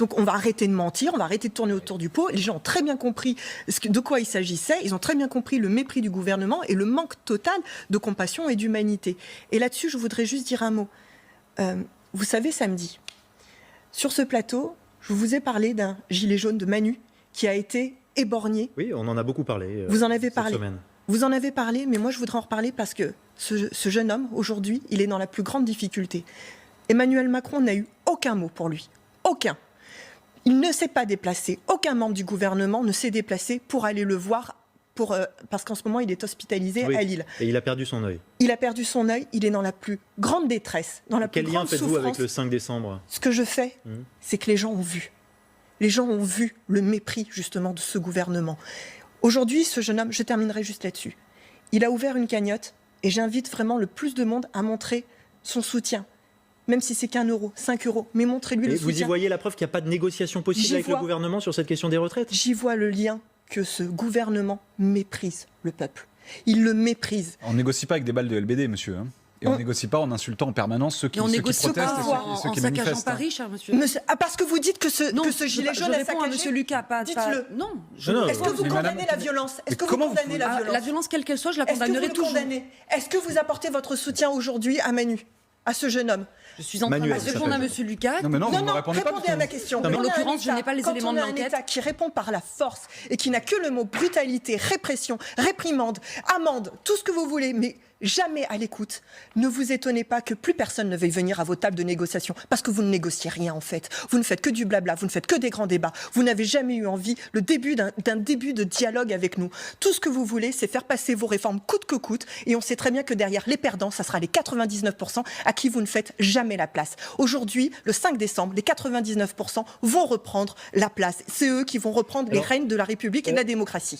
Donc on va arrêter de mentir, on va arrêter de tourner autour du pot. Les gens ont très bien compris de quoi il s'agissait, ils ont très bien compris le mépris du gouvernement et le manque total de compassion et d'humanité. Et là-dessus, je voudrais juste dire un mot. Vous savez, samedi, sur ce plateau, je vous ai parlé d'un gilet jaune de Manu qui a été éborgné. Oui, on en a beaucoup parlé. Vous en avez cette parlé. semaine. Vous en avez parlé, mais moi je voudrais en reparler parce que ce jeune homme, aujourd'hui, il est dans la plus grande difficulté. Emmanuel Macron n'a eu aucun mot pour lui. Aucun. Il ne s'est pas déplacé. Aucun membre du gouvernement ne s'est déplacé pour aller le voir, parce qu'en ce moment, il est hospitalisé à Lille. Et il a perdu son œil. Il a perdu son œil, il est dans la plus grande détresse, dans la plus grande souffrance. Quel lien faites-vous avec le 5 décembre? Ce que je fais, c'est que les gens ont vu. Les gens ont vu le mépris, justement, de ce gouvernement. Aujourd'hui, ce jeune homme, je terminerai juste là-dessus, il a ouvert une cagnotte et j'invite vraiment le plus de monde à montrer son soutien. Même si c'est qu'1 euro, 5 euros, mais montrez-lui le soutien. Vous y voyez la preuve qu'il n'y a pas de négociation possible avec le gouvernement sur cette question des retraites? J'y vois le lien que ce gouvernement méprise le peuple. Il le méprise. On ne négocie pas avec des balles de LBD, monsieur. Et on ne négocie pas en insultant en permanence ceux qui protestent et ceux qui manifestent. En Paris, cher monsieur. Parce que vous dites que ce gilet jaune a saccagé. À monsieur Lucas, dites-le. Non. Est-ce que vous condamnez la violence? Est-ce que vous condamnez la violence? La violence, quelle qu'elle soit, je la condamnerai toujours. Est-ce que vous apportez votre soutien aujourd'hui à Manu, à ce jeune homme? Je suis en train de répondre à monsieur Lucas. Non, répondez à ma question. En l'occurrence, je n'ai pas les éléments de l'enquête. Quand on a un État qui répond par la force et qui n'a que le mot brutalité, répression, réprimande, amende, tout ce que vous voulez, mais jamais à l'écoute, ne vous étonnez pas que plus personne ne veuille venir à vos tables de négociation, parce que vous ne négociez rien en fait. Vous ne faites que du blabla, vous ne faites que des grands débats. Vous n'avez jamais eu envie, le début d'un début de dialogue avec nous. Tout ce que vous voulez, c'est faire passer vos réformes coûte que coûte, et on sait très bien que derrière les perdants, ça sera les 99% à qui vous ne faites jamais la place. Aujourd'hui, le 5 décembre, les 99% vont reprendre la place. C'est eux qui vont reprendre les rênes de la République et de la démocratie.